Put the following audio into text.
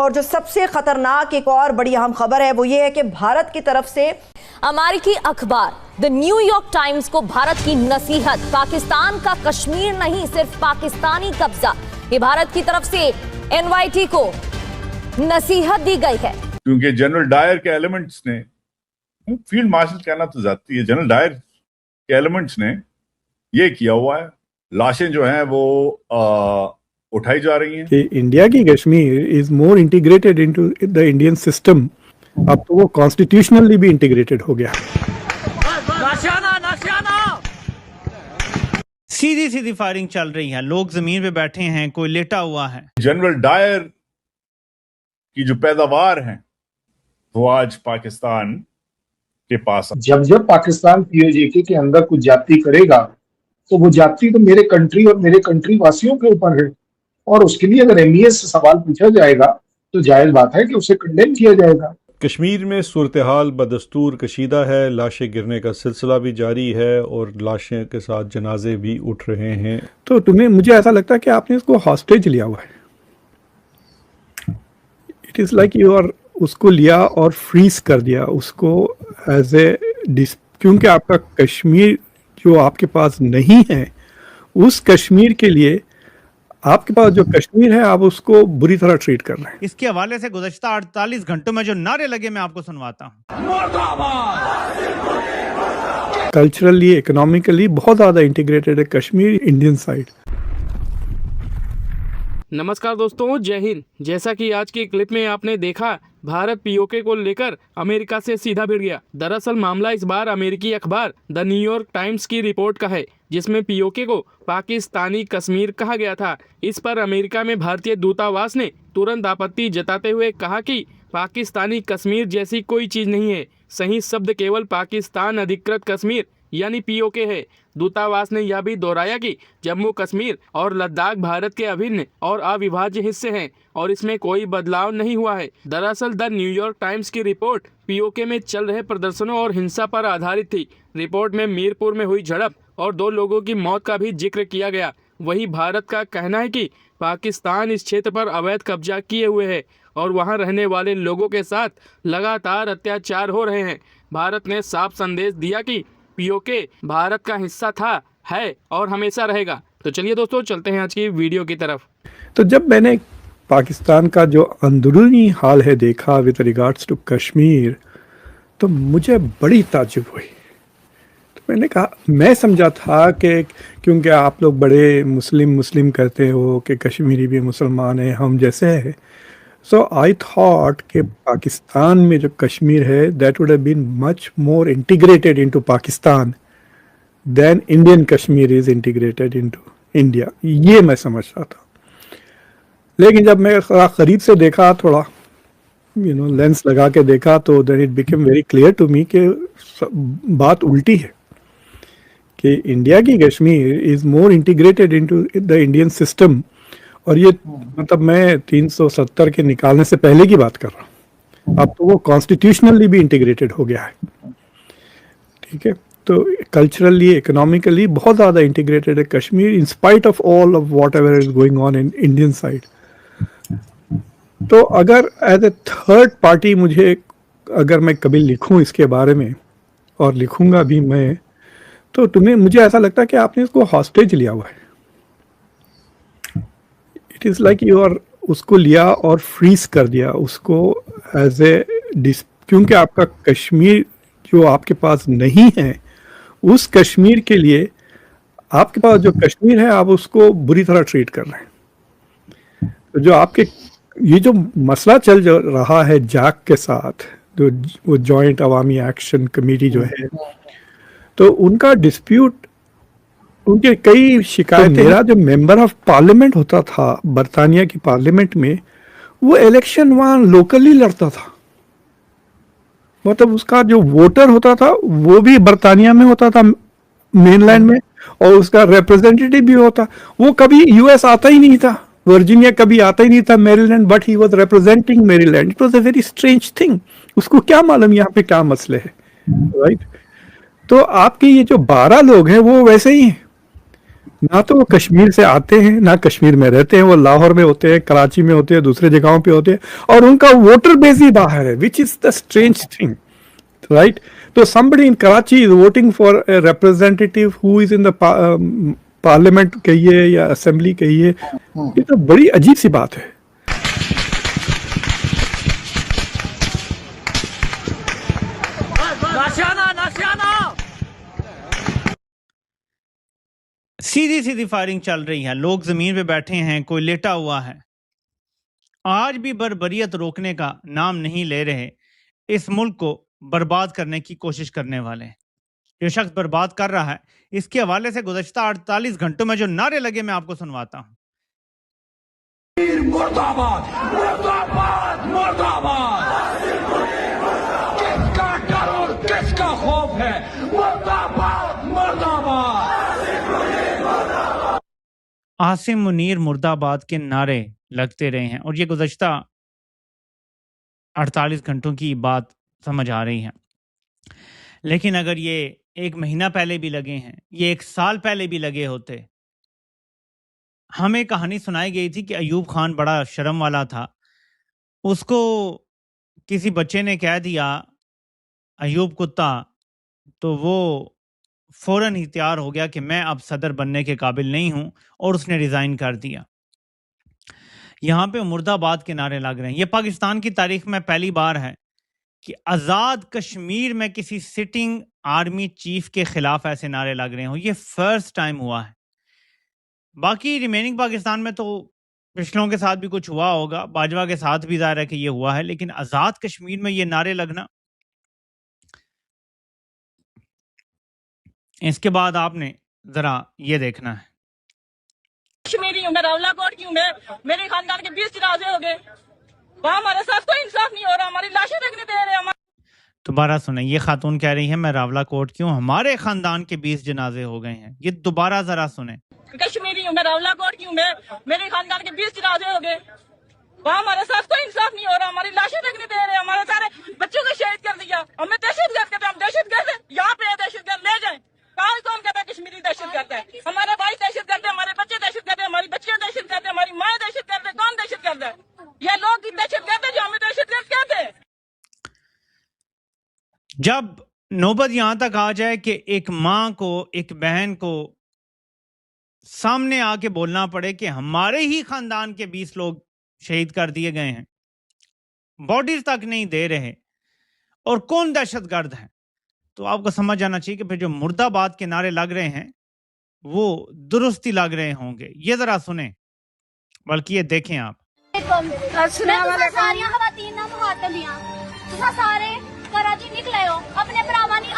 और जो सबसे खतरनाक एक और बड़ी अहम खबर है वो ये है कि भारत की तरफ से अमेरिकी अखबार द न्यूयॉर्क टाइम्स को भारत की नसीहत, पाकिस्तान का कश्मीर नहीं सिर्फ पाकिस्तानी कब्जा, ये भारत की तरफ से एनवाईटी को नसीहत दी गई है। क्योंकि जनरल डायर के एलिमेंट्स ने, फील्ड मार्शल कहना तो जाती है, जनरल डायर के एलिमेंट्स ने ये किया हुआ है। लाशें जो हैं वो उठाई जा रही हैं। कि इंडिया की Kashmir is more integrated into the Indian system. अब तो वो कॉन्स्टिट्यूशनली भी इंटीग्रेटेड हो गया। सीधी सीधी फायरिंग चल रही है, लोग जमीन पे बैठे हैं, कोई लेटा हुआ है। जनरल डायर की जो पैदावार है वो आज पाकिस्तान के पास। जब पाकिस्तान पीओजेके के अंदर कुछ जाति करेगा तो वो जाति तो मेरे कंट्री और मेरे कंट्री वासियों के ऊपर है, और उसके लिए अगर एमईएस से सवाल पूछा जाएगा तो जायज बात है कि उसे कंडेम किया जाएगा। कश्मीर में सूरत हाल बदस्तूर कशीदा है, लाशें गिरने का सिलसिला भी जारी है और लाशें के साथ जनाजे भी उठ रहे हैं। तो मुझे ऐसा लगता है कि आपने इसको हॉस्टेज लिया हुआ है। It is like you are उसको लिया और फ्रीज कर दिया उसको एज ए क्योंकि आपका कश्मीर जो आपके पास नहीं है, उस कश्मीर के लिए आपके पास जो कश्मीर है आप उसको बुरी तरह ट्रीट कर रहे हैं। इसके हवाले से गुज़श्ता 48 घंटों में जो नारे लगे मैं आपको सुनवाता हूँ। कल्चरली, इकोनॉमिकली बहुत ज़्यादा इंटीग्रेटेड है कश्मीर इंडियन साइड। नमस्कार दोस्तों, जय हिंद। जैसा कि आज की क्लिप में आपने देखा, भारत पीओके को लेकर अमेरिका से सीधा भिड़ गया। दरअसल मामला इस बार अमेरिकी अखबार द न्यूयॉर्क टाइम्स की रिपोर्ट का है, जिसमें पीओके को पाकिस्तानी कश्मीर कहा गया था। इस पर अमेरिका में भारतीय दूतावास ने तुरंत आपत्ति जताते हुए कहा कि पाकिस्तानी कश्मीर जैसी कोई चीज़ नहीं है, सही शब्द केवल पाकिस्तान अधिकृत कश्मीर यानी पीओके है। दूतावास ने यह भी दोहराया कि जम्मू कश्मीर और लद्दाख भारत के अभिन्न और अविभाज्य हिस्से हैं और इसमें कोई बदलाव नहीं हुआ है। दरअसल द न्यूयॉर्क टाइम्स की रिपोर्ट पीओके में चल रहे प्रदर्शनों और हिंसा पर आधारित थी। रिपोर्ट में मीरपुर में हुई झड़प और 2 लोगों की मौत का भी जिक्र किया गया। वहीं भारत का कहना है कि पाकिस्तान इस क्षेत्र पर अवैध कब्जा किए हुए है और वहां रहने वाले लोगों के साथ लगातार अत्याचार हो रहे हैं। भारत ने साफ संदेश दिया कि पीओके भारत का हिस्सा था, है और हमेशा रहेगा। तो चलिए दोस्तों, चलते हैं आज की वीडियो की तरफ। तो जब मैंने पाकिस्तान का जो अंदरूनी हाल है देखा विद रिगार्ड्स टू कश्मीर, तो मुझे बड़ी ताज्जुब हुई। तो मैंने कहा, मैं समझा था कि क्योंकि आप लोग बड़े मुस्लिम कहते हो कि कश्मीरी भी मुसलमान हैं, हम जैसे हैं, सो आई थॉट कि पाकिस्तान में जो कश्मीर है that would have been much more integrated into Pakistan than Indian Kashmir is integrated into India, ये मैं समझता था। लेकिन जब मैं करीब से देखा, थोड़ा लेंस लगा के देखा, तो then it became very clear to me कि बात उल्टी है कि इंडिया की Kashmir is more integrated into the Indian system. और ये मतलब मैं 370 के निकालने से पहले की बात कर रहा हूँ। अब तो वो कॉन्स्टिट्यूशनली भी इंटीग्रेटेड हो गया है। ठीक है, तो कल्चरली, इकोनॉमिकली बहुत ज़्यादा इंटीग्रेटेड है Kashmir in spite of all of what ever is going on in Indian side. तो अगर एज ए थर्ड पार्टी अगर मैं कभी लिखूं इसके बारे में, और लिखूंगा भी मैं, तो मुझे ऐसा लगता है कि आपने इसको हॉस्टेज लिया हुआ है। It is like you are उसको लिया और फ्रीज कर दिया उसको एज ए क्योंकि आपका कश्मीर जो आपके पास नहीं है, उस कश्मीर के लिए आपके पास जो कश्मीर है आप उसको बुरी तरह ट्रीट कर रहे हैं। तो जो आपके ये जो मसला चल रहा है जैक के साथ, जो वो जॉइंट अवामी एक्शन कमेटी जो है, तो उनका डिस्प्यूट, उनके कई शिकायतें। मेरा जो मेंबर ऑफ पार्लियामेंट होता था बरतानिया की पार्लियामेंट में, वो इलेक्शन वहाँ लोकली लड़ता था। मतलब उसका जो वोटर होता था वो भी बरतानिया में होता था, मेनलैंड में, और उसका रिप्रेजेंटेटिव भी होता। वो कभी यूएस आता ही नहीं था, वर्जीनिया कभी आता ही नहीं था, Maryland, but he was representing Maryland. It was a very strange thing. उसको क्या मालूम यहाँ पे क्या मसले है, राइट? तो आपके ये जो 12 लोग हैं वो वैसे ही हैं। ना तो वो कश्मीर से आते हैं ना कश्मीर में रहते हैं, वो लाहौर में होते हैं, कराची में होते हैं, दूसरे जगहों पे होते हैं, और उनका वोटर बेस ही बाहर है, which is the strange thing, right? तो somebody in Karachi is voting for a representative who is in the parliament कहिए या असेंबली कहिए, ये तो बड़ी अजीब सी बात है। सीधी सीधी फायरिंग चल रही है, लोग जमीन पे बैठे हैं, कोई लेटा हुआ है। आज भी बर्बरियत रोकने का नाम नहीं ले रहे। इस मुल्क को बर्बाद करने की कोशिश करने वाले जो शख्स बर्बाद कर रहा है, इसके हवाले से गुज़श्ता 48 घंटों में जो नारे लगे मैं आपको सुनवाता हूं। मुर्दाबाद मुर्दाबाद मुर्दाबाद, किसका डर और किसका खौफ है? मुर्दाबाद मुर्दाबाद, आसिम मुनीर मुर्दाबाद के नारे लगते रहे हैं और ये गुज़श्ता 48 घंटों की बात समझ आ रही है। लेकिन अगर ये 1 महीना पहले भी लगे हैं, ये 1 साल पहले भी लगे होते। हमें कहानी सुनाई गई थी कि अयूब खान बड़ा शर्म वाला था, उसको किसी बच्चे ने कह दिया अयूब कुत्ता, तो वो फौरन ही तैयार हो गया कि मैं अब सदर बनने के काबिल नहीं हूं और उसने रिजाइन कर दिया। यहाँ पे मुर्दाबाद के नारे लग रहे हैं। ये पाकिस्तान की तारीख में पहली बार है कि आज़ाद कश्मीर में किसी सिटिंग आर्मी चीफ के खिलाफ ऐसे नारे लग रहे हों। ये फर्स्ट टाइम हुआ है। बाकी रिमेनिंग पाकिस्तान में तो पिछलों के साथ भी कुछ हुआ होगा, बाजवा के साथ भी ज़ाहिर है कि ये हुआ है, लेकिन आज़ाद कश्मीर में ये नारे लगना, इसके बाद आपने ज़रा ये देखना है। कश्मीरी हूँ मैं, रावला कोट की हूँ मैं, मेरे खानदान के 20 जनाजे हो गए, वहाँ हमारे साथ कोई इंसाफ नहीं हो रहा, हमारी लाशें तक नहीं दे रहे। दोबारा सुने, ये खातून कह रही है मैं रावला कोट की हूँ, हमारे खानदान के 20 जनाजे हो गए हैं। ये दोबारा जरा सुने। कश्मीरी हूँ मैं, रावला कोट की हूँ मैं, मेरे खानदान के 20 जनाजे हो गए, वहाँ हमारे साथ कोई इंसाफ नहीं हो रहा, हमारी लाशें तक नहीं दे रहे, हमारे सारे बच्चों को शहीद कर दिया। हमें दहशतगर्द कहते हैं, हम दहशतगर्द, यहाँ पे दहशतगर्द ले जाए। कौन कहता है कश्मीरी दहशतगर्द है? हमारे भाई दहशतगर्द है, हमारे बच्चे दहशतगर्द है, हमारी बच्चियां दहशतगर्द है, हमारी माँ दहशतगर्द है। कौन दहशतगर्द है? ये लोग दहशतगर्द है जो हमें दहशतगर्द कहते हैं। जब नौबत यहां तक आ जाए कि एक माँ को, एक बहन को सामने आके बोलना पड़े कि हमारे ही खानदान के 20 लोग शहीद कर दिए गए हैं, बॉडीज तक नहीं दे रहे, और कौन दहशतगर्द है, तो आपको समझ जाना चाहिए कि फिर जो मुर्दाबाद के नारे लग रहे हैं वो दुरुस्ती लग रहे होंगे। ये जरा सुने, बल्कि ये देखें आप। सारे कराची निकले हो अपने भरावां दी